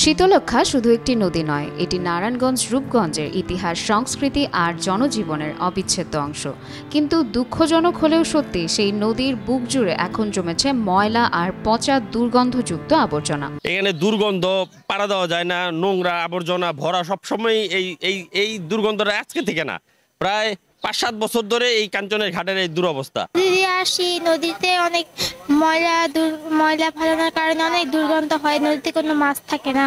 শীতলক্ষ্যা শুধু একটি নদী নয়, এটি নারায়ণগঞ্জ রূপগঞ্জের ইতিহাস, সংস্কৃতি আর জনজীবনের অবিচ্ছেদ্য অংশ। কিন্তু দুঃখজনক হলেও সত্যি, সেই নদীর বুক জুড়ে এখন জমেছে ময়লা আর পচা দুর্গন্ধযুক্ত আবর্জনা। এখানে দুর্গন্ধ পাড়া দেওয়া যায় না, নোংরা আবর্জনা ভরা সবসময়। এই দুর্গন্ধটা আজকে থেকে না, প্রায় ৫-৭ বছর ধরে এই কাঞ্চনের ঘাটের এই দুরবস্থা। আসি নদীতে অনেক ময়লা ফেলানোর কারণে অনেক দুর্গন্ধ হয়, নদীতে কোনো মাছ থাকে না,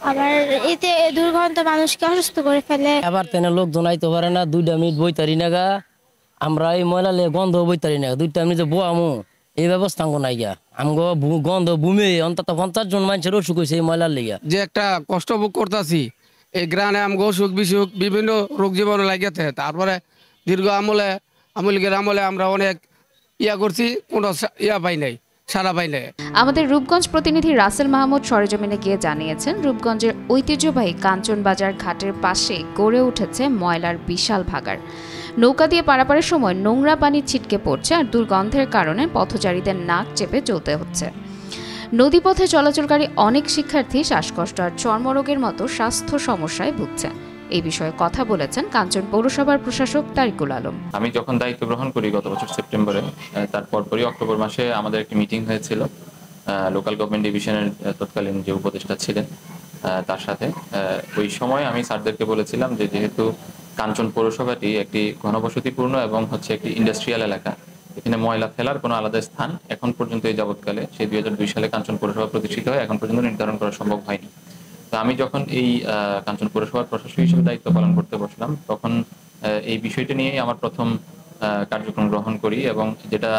আবার এতে দুর্গন্ধ মানুষকে অসুস্থ করে ফেলে। আবার তেনে লোক জনাইতে পারে না, 2 মিনিট বইতারি নাগা আমরা এই ময়লা লে গন্ধ বইতারি না, 2 মিনিট যে বোয়ামু এই ব্যবস্থা আঙ্গ নাই গা। আমগো গন্ধ ভূমি অন্তত 50 জন মানুষের অসুখ হয়েছে এই ময়লার লেগা। যে একটা কষ্ট ভোগ করতেছি এই গ্রামে, আমগো অসুখ বিসুখ বিভিন্ন রোগ জীবাণু লাগিয়েছে। তারপরে দীর্ঘ আমলের আমলে আমরা অনেক করছি, কোনো পাই নাই, সারা পাই নাই। আমাদের রূপগঞ্জ প্রতিনিধি রাসেল মাহমুদ সরেজমিনে গিয়ে জানিয়েছেন, রূপগঞ্জের ঐতিহ্যবাহী কাঞ্চনবাজার ঘাটের পাশে গড়ে উঠেছে ময়লার বিশাল ভাগাড়। নৌকা দিয়ে পারাপারের সময় নোংরা পানি ছিটকে পড়ছে আর দুর্গন্ধের কারণে পথচারীদের নাক চেপে চলতে হচ্ছে। নদীপথে চলাচলকারী অনেক শিক্ষার্থী শ্বাসকষ্ট আর চর্মরোগের মতো স্বাস্থ্য সমস্যায় ভুগছে। এই বিষয়ে কথা বলেছেন কাঞ্চন পৌরসভার প্রশাসক তারিকুল আলম। আমি যখন দায়িত্ব গ্রহণ করি গত বছর সেপ্টেম্বরে, তার পরপরই অক্টোবর মাসে আমাদের একটি মিটিং হয়েছিল লোকাল গভর্নমেন্ট ডিভিশনের তৎকালীন যে উপদেষ্টা ছিলেন তার সাথে। ওই সময় আমি স্যারদেরকে বলেছিলাম যে যেহেতু কাঞ্চন পৌরসভাটি একটি ঘনবসতিপূর্ণ এবং একটি ইন্ডাস্ট্রিয়াল এলাকা, এখানে ময়লা ফেলার কোনো আলাদা স্থান এখন পর্যন্ত এই যাবৎকালে, সেই 2002 সালে কাঞ্চন পৌরসভা প্রতিষ্ঠিত হয়, এখন পর্যন্ত নির্ধারণ করা সম্ভব হয়নি। তো আমি যখন এই কাঞ্চন পৌরসভার প্রশাসক হিসেবে দায়িত্ব পালন করতে বসলাম, তখন এই বিষয়টি নিয়েই আমার প্রথম কার্যক্রম গ্রহণ করি এবং যেটা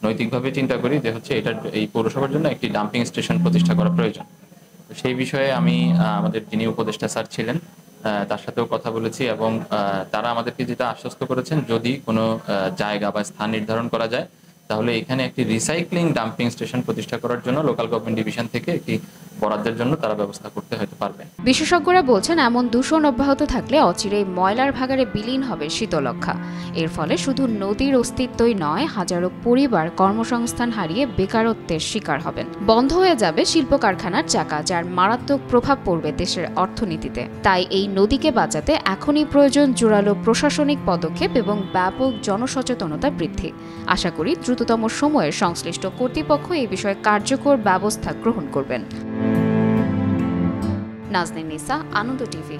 নৈতিকভাবে চিন্তা করি যে এটার এই পৌরসভার জন্য একটি ডাম্পিং স্টেশন প্রতিষ্ঠা করা প্রয়োজন। সেই বিষয়ে আমি আমাদের যিনি উপদেষ্টা স্যার ছিলেন তার সাথেও কথা বলেছি এবং তারা আমাদেরকে যেটা আশ্বস্ত করেছেন, যদি কোনো জায়গা বা স্থান নির্ধারণ করা যায় তাহলে এখানে একটি রিসাইক্লিং ডাম্পিং স্টেশন প্রতিষ্ঠা করার জন্য লোকাল গভর্নমেন্ট ডিভিশন থেকে একটি বরাদ্দের জন্য তারা ব্যবস্থা করতে হয়তো পারবে। বিশেষজ্ঞরা বলছেন, এমন দূষণ অব্যাহত থাকলে অচিরেই ময়লার ভাগাড়ে বিলীন হবে শীতলক্ষ্যা। এর ফলে শুধু নদীর অস্তিত্বই নয়, হাজারো পরিবার কর্মসংস্থান হারিয়ে বেকারত্বের শিকার হবেন। বন্ধ হয়ে যাবে শিল্প কারখানার চাকা, যার মারাত্মক প্রভাব পড়বে দেশের অর্থনীতিতে। তাই এই নদীকে বাঁচাতে এখনই প্রয়োজন জোরালো প্রশাসনিক পদক্ষেপ এবং ব্যাপক জনসচেতনতা বৃদ্ধি। আশা করি দ্রুততম সময়ে সংশ্লিষ্ট কর্তৃপক্ষ এই বিষয়ে কার্যকর ব্যবস্থা গ্রহণ করবেন। নাজনীন নিসা, আনন্দ টিভি।